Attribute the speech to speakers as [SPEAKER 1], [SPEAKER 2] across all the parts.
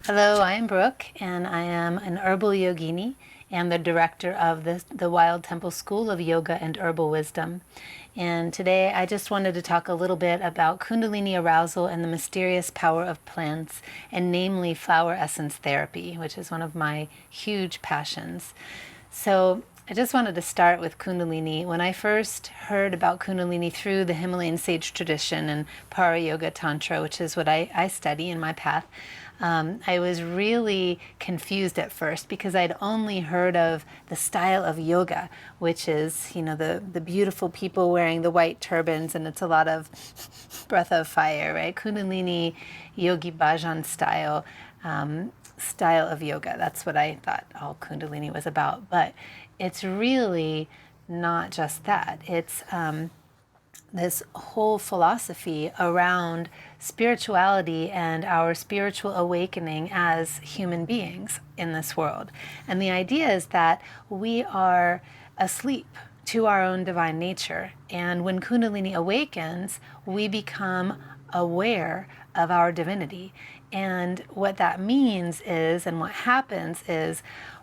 [SPEAKER 1] Hello, I am Brooke, and I am an herbal yogini and the director of the Wild Temple School of Yoga and Herbal Wisdom. And today I just wanted to talk a little bit about Kundalini arousal and the mysterious power of plants, and namely flower essence therapy, which is one of my huge passions. So I just wanted to start with Kundalini. When I first heard about Kundalini through the Himalayan sage tradition and Para Yoga Tantra, which is what I study in my path, I was really confused at first because I'd only heard of the style of yoga, which is, the beautiful people wearing the white turbans, and it's a lot of breath of fire, right? Kundalini, Yogi Bhajan style of yoga. That's what I thought all Kundalini was about. But it's really not just that. It's this whole philosophy around spirituality and our spiritual awakening as human beings in this world. And the idea is that we are asleep to our own divine nature. And when Kundalini awakens, we become aware of our divinity. And what that means is, and what happens is,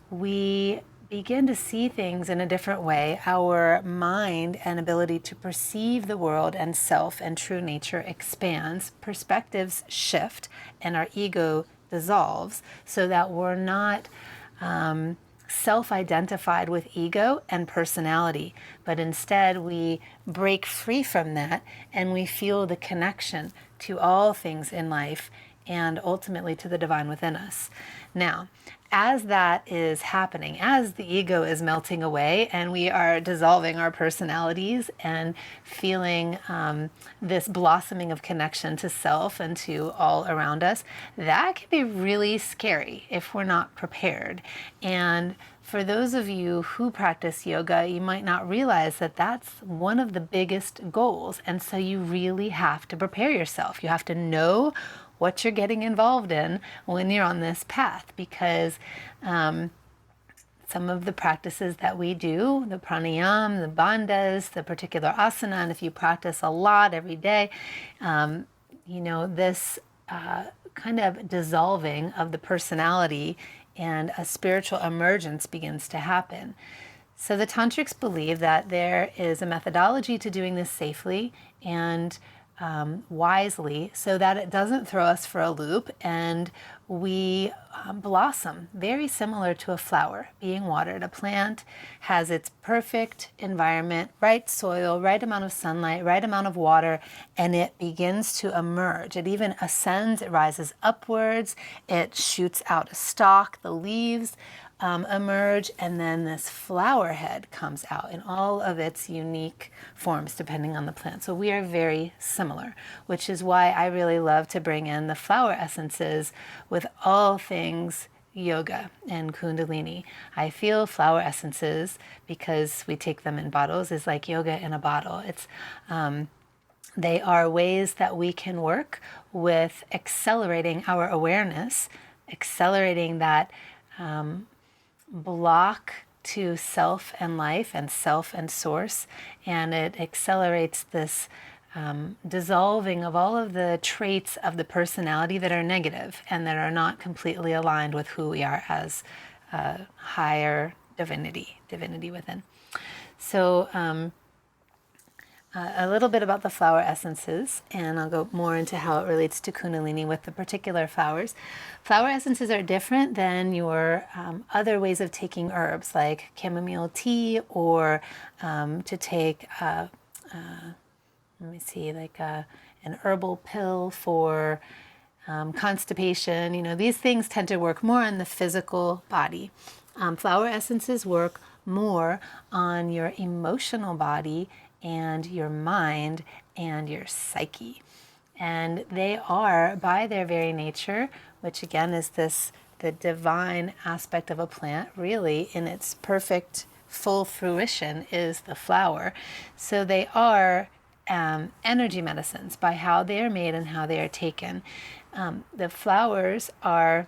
[SPEAKER 1] we begin to see things in a different way. Our mind and ability to perceive the world and self and true nature expands, perspectives shift, and our ego dissolves so that we're not self-identified with ego and personality, but instead we break free from that and we feel the connection to all things in life and ultimately to the divine within us. Now, as that is happening, as the ego is melting away and we are dissolving our personalities and feeling this blossoming of connection to self and to all around us, that can be really scary if we're not prepared. And for those of you who practice yoga, you might not realize that that's one of the biggest goals. And so you really have to prepare yourself. You have to know what you're getting involved in when you're on this path, because some of the practices that we do, the pranayam, the bandhas, the particular asana, and if you practice a lot every day, this kind of dissolving of the personality and a spiritual emergence begins to happen. So the tantrics believe that there is a methodology to doing this safely and wisely, so that it doesn't throw us for a loop and we blossom, very similar to a flower being watered. A plant has its perfect environment, right soil, right amount of sunlight, right amount of water, and it begins to emerge. It even ascends, it rises upwards, it shoots out a stalk, the leaves emerge, and then this flower head comes out in all of its unique forms depending on the plant. So we are very similar, which is why I really love to bring in the flower essences with all things yoga and Kundalini. I feel flower essences, because we take them in bottles, is like yoga in a bottle. They are ways that we can work with accelerating our awareness, accelerating that block to self and life and self and source, and it accelerates this dissolving of all of the traits of the personality that are negative and that are not completely aligned with who we are as higher divinity within. So a little bit about the flower essences, and I'll go more into how it relates to Kundalini with the particular flowers. Flower essences are different than your other ways of taking herbs, like chamomile tea, or to take, an herbal pill for constipation. These things tend to work more on the physical body. Flower essences work more on your emotional body and your mind and your psyche. And they are, by their very nature, which again is the divine aspect of a plant, really in its perfect full fruition is the flower. So they are energy medicines by how they are made and how they are taken. The flowers are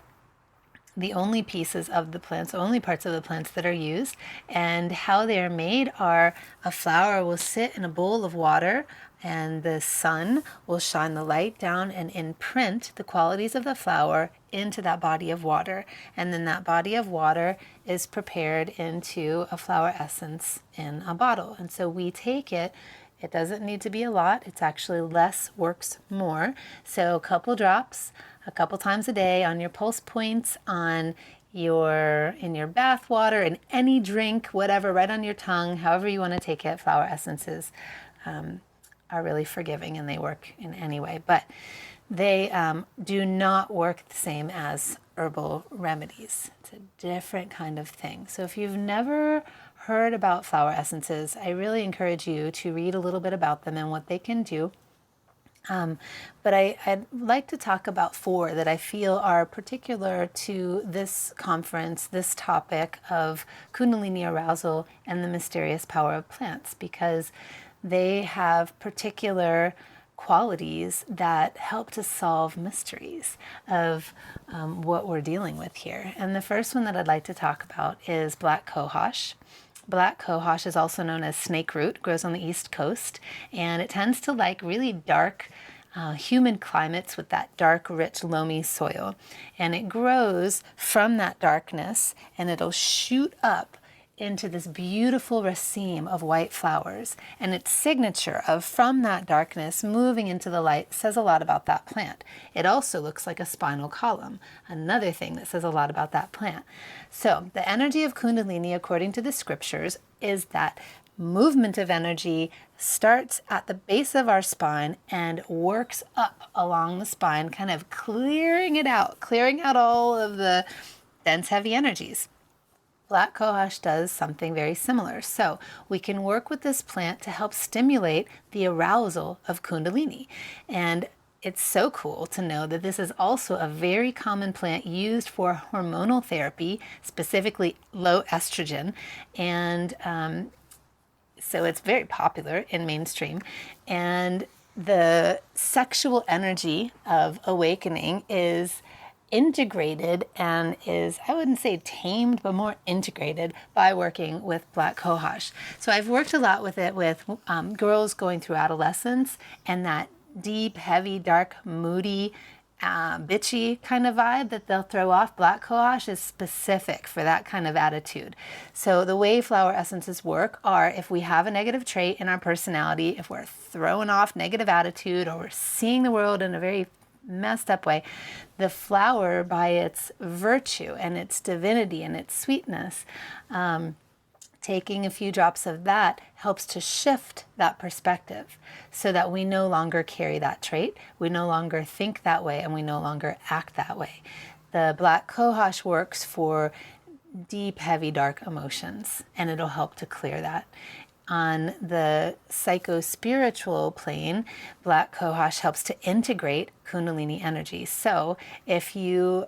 [SPEAKER 1] the only pieces of the plants, only parts of the plants that are used, and how they are made are: a flower will sit in a bowl of water and the sun will shine the light down and imprint the qualities of the flower into that body of water. And then that body of water is prepared into a flower essence in a bottle. And so we take it. It doesn't need to be a lot. It's actually less works more. So a couple drops, a couple times a day on your pulse points, in your bath water, in any drink, whatever, right on your tongue, however you want to take it. Flower essences are really forgiving, and they work in any way. But they do not work the same as herbal remedies. It's a different kind of thing. So if you've never heard about flower essences, I really encourage you to read a little bit about them and what they can do. But I'd like to talk about 4 that I feel are particular to this conference, this topic of Kundalini arousal and the mysterious power of plants, because they have particular qualities that help to solve mysteries of what we're dealing with here. And the first one that I'd like to talk about is black cohosh. Black cohosh is also known as snake root, grows on the East Coast, and it tends to like really dark, humid climates with that dark, rich, loamy soil. And it grows from that darkness, and it'll shoot up into this beautiful raceme of white flowers. And its signature of from that darkness moving into the light says a lot about that plant. It also looks like a spinal column, another thing that says a lot about that plant. So the energy of Kundalini, according to the scriptures, is that movement of energy starts at the base of our spine and works up along the spine, kind of clearing out all of the dense, heavy energies. Black cohosh does something very similar. So we can work with this plant to help stimulate the arousal of Kundalini. And it's so cool to know that this is also a very common plant used for hormonal therapy, specifically low estrogen. And so it's very popular in mainstream. And the sexual energy of awakening is integrated and is, I wouldn't say tamed, but more integrated by working with black cohosh. So I've worked a lot with it with girls going through adolescence, and that deep, heavy, dark, moody, bitchy kind of vibe that they'll throw off. Black cohosh is specific for that kind of attitude. So the way flower essences work are, if we have a negative trait in our personality, if we're throwing off negative attitude, or we're seeing the world in a very messed up way, the flower, by its virtue and its divinity and its sweetness, taking a few drops of that helps to shift that perspective so that we no longer carry that trait, we no longer think that way, and we no longer act that way. The black cohosh works for deep, heavy, dark emotions, and it'll help to clear that. On the psycho-spiritual plane, black cohosh helps to integrate Kundalini energy. So if you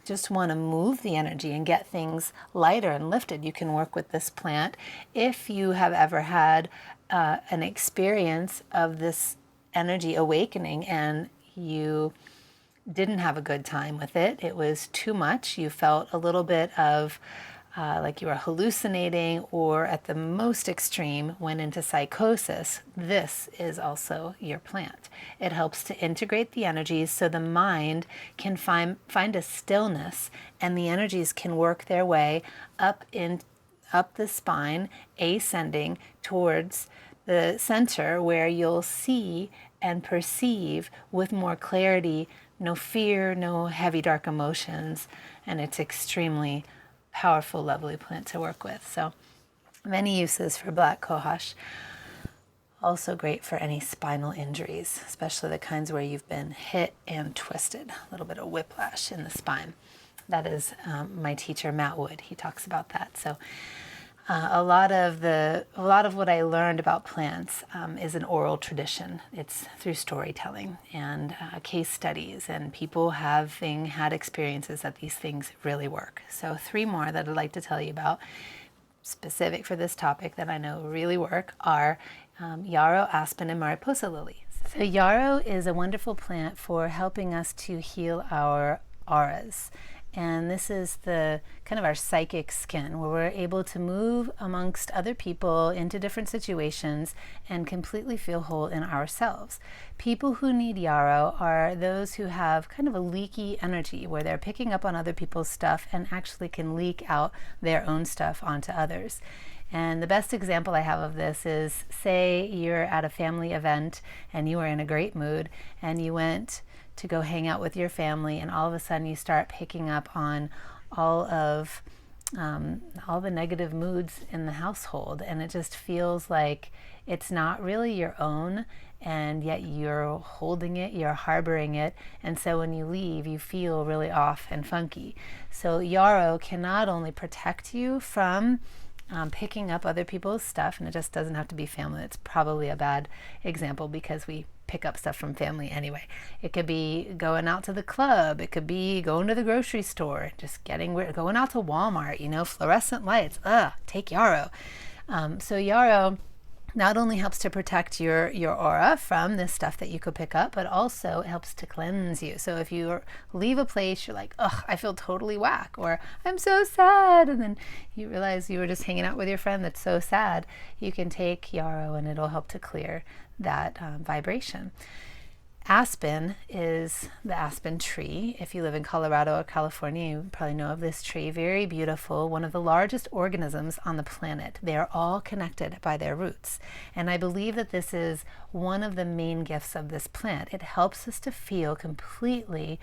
[SPEAKER 1] just want to move the energy and get things lighter and lifted, you can work with this plant. If you have ever had an experience of this energy awakening and you didn't have a good time with it, it was too much, you felt a little bit of like you were hallucinating, or at the most extreme went into psychosis, this is also your plant. It helps to integrate the energies so the mind can find a stillness, and the energies can work their way up the spine, ascending towards the center, where you'll see and perceive with more clarity, no fear, no heavy dark emotions, and it's extremely powerful, lovely plant to work with. So many uses for black cohosh. Also great for any spinal injuries, especially the kinds where you've been hit and twisted, a little bit of whiplash in the spine. That is my teacher, Matt Wood. He talks about that. So a lot of what I learned about plants is an oral tradition. It's through storytelling and case studies, and people having had experiences that these things really work. So 3 more that I'd like to tell you about, specific for this topic, that I know really work, are yarrow, aspen, and mariposa lily. So yarrow is a wonderful plant for helping us to heal our auras. And this is the kind of our psychic skin, where we're able to move amongst other people into different situations and completely feel whole in ourselves. People who need yarrow are those who have kind of a leaky energy, where they're picking up on other people's stuff and actually can leak out their own stuff onto others. And the best example I have of this is, say you're at a family event and you are in a great mood and you went to go hang out with your family, and all of a sudden you start picking up on all the negative moods in the household, and it just feels like it's not really your own, and yet you're holding it, you're harboring it, and so when you leave you feel really off and funky. So yarrow can not only protect you from picking up other people's stuff, and it just doesn't have to be family. It's probably a bad example because we pick up stuff from family anyway. It could be going out to the club. It could be going to the grocery store, just going out to Walmart, fluorescent lights. Take yarrow. So yarrow not only helps to protect your aura from this stuff that you could pick up, but also it helps to cleanse you. So if you leave a place, you're like, I feel totally whack, or I'm so sad, and then you realize you were just hanging out with your friend that's so sad, you can take yarrow and it'll help to clear that vibration. Aspen is the aspen tree. If you live in Colorado or California, you probably know of this tree. Very beautiful, one of the largest organisms on the planet. They are all connected by their roots. And I believe that this is one of the main gifts of this plant. It helps us to feel completely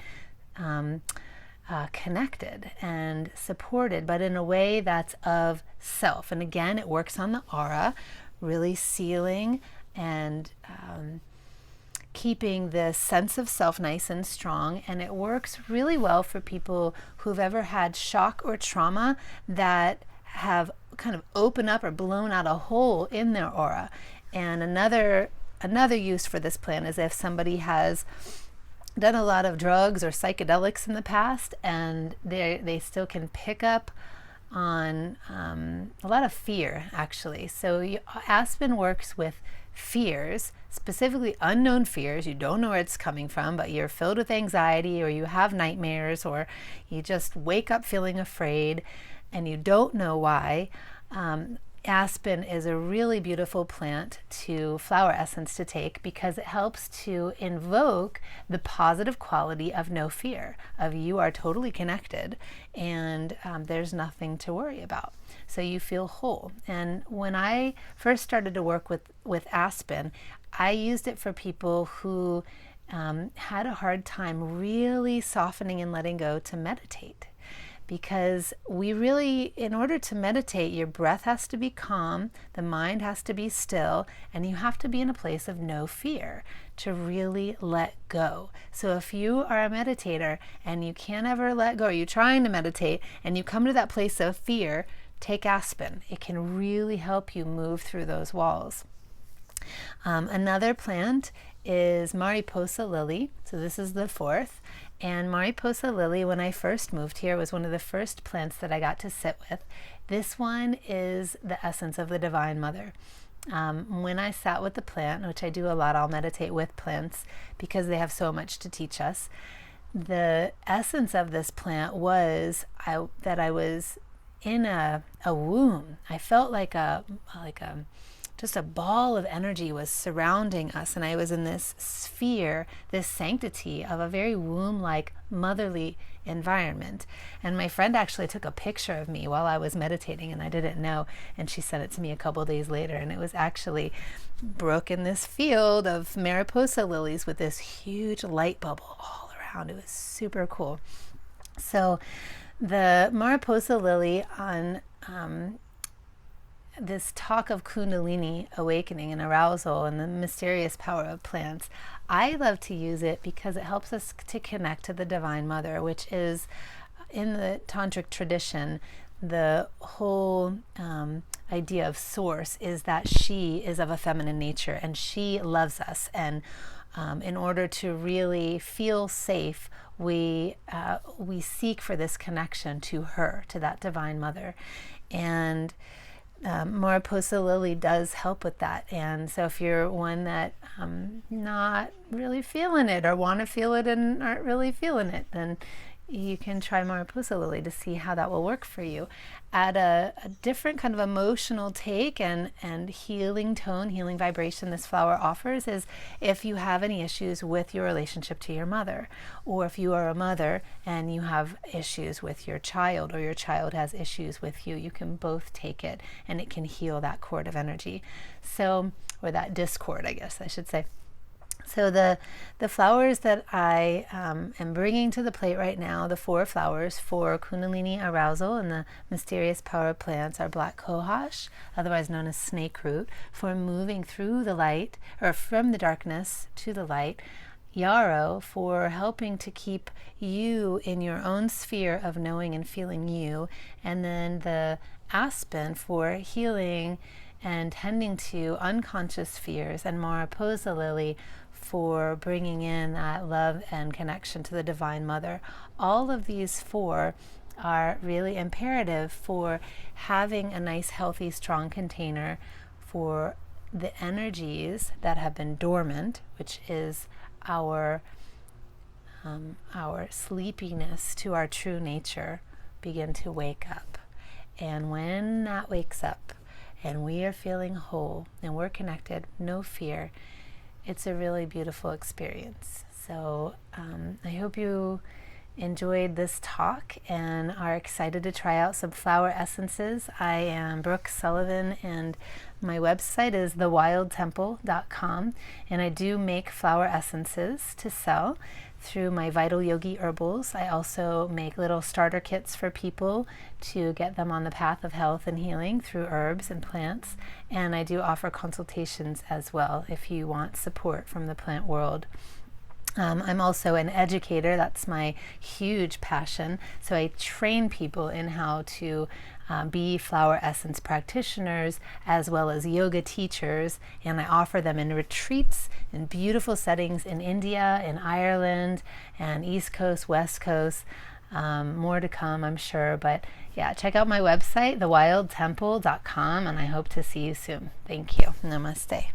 [SPEAKER 1] connected and supported, but in a way that's of self. And again, it works on the aura, really sealing and keeping this sense of self nice and strong. And it works really well for people who've ever had shock or trauma that have kind of opened up or blown out a hole in their aura. And another use for this plant is if somebody has done a lot of drugs or psychedelics in the past, and they still can pick up on a lot of fear, actually. So aspen works with fears, specifically unknown fears. You don't know where it's coming from, but you're filled with anxiety, or you have nightmares, or you just wake up feeling afraid and you don't know why. Aspen is a really beautiful flower essence to take, because it helps to invoke the positive quality of no fear, of you are totally connected and there's nothing to worry about. So you feel whole. And when I first started to work with aspen, I used it for people who had a hard time really softening and letting go to meditate. Because in order to meditate, your breath has to be calm, the mind has to be still, and you have to be in a place of no fear to really let go. So if you are a meditator and you can't ever let go, or you're trying to meditate and you come to that place of fear, take aspen. It can really help you move through those walls. Another plant is Mariposa lily. So this is the fourth. And Mariposa lily, when I first moved here, was one of the first plants that I got to sit with. This one is the essence of the Divine Mother. When I sat with the plant, which I do a lot, I'll meditate with plants because they have so much to teach us. The essence of this plant was that I was in a womb. I felt like just a ball of energy was surrounding us, and I was in this sphere, this sanctity of a very womb-like motherly environment. And my friend actually took a picture of me while I was meditating, and I didn't know, and she sent it to me a couple days later, and it was actually Brooke in this field of Mariposa lilies with this huge light bubble all around. It was super cool. So the Mariposa lily, on this talk of Kundalini awakening and arousal and the mysterious power of plants, I love to use it because it helps us to connect to the Divine Mother, which is, in the tantric tradition, the whole idea of source is that she is of a feminine nature and she loves us. And in order to really feel safe, we seek for this connection to her, to that Divine Mother. And Mariposa lily does help with that. And so if you're one that not really feeling it, or want to feel it and aren't really feeling it, then you can try Mariposa Lily to see how that will work for you. Add a different kind of emotional take and healing tone, healing vibration this flower offers is if you have any issues with your relationship to your mother, or if you are a mother and you have issues with your child, or your child has issues with you, you can both take it and it can heal that cord of energy. So, or that discord, I guess I should say. So the flowers that I am bringing to the plate right now, the 4 flowers for Kundalini Arousal and the Mysterious Power of Plants, are black cohosh, otherwise known as snake root, for moving through the light, or from the darkness to the light. Yarrow for helping to keep you in your own sphere of knowing and feeling you. And then the aspen for healing and tending to unconscious fears, and Mariposa Lily for bringing in that love and connection to the Divine Mother. All of these 4 are really imperative for having a nice, healthy, strong container for the energies that have been dormant, which is our sleepiness to our true nature, begin to wake up. And when that wakes up and we are feeling whole and we're connected, no fear, it's a really beautiful experience. So I hope you enjoyed this talk and are excited to try out some flower essences. I am Brooke Sullivan and my website is thewildtemple.com, and I do make flower essences to sell through my Vital Yogi Herbals. I also make little starter kits for people to get them on the path of health and healing through herbs and plants, and I do offer consultations as well if you want support from the plant world. I'm also an educator. That's my huge passion. So I train people in how to be flower essence practitioners as well as yoga teachers, and I offer them in retreats in beautiful settings in India, in Ireland, and East Coast, West Coast. More to come, I'm sure. But yeah, check out my website, thewildtemple.com, and I hope to see you soon. Thank you. Namaste.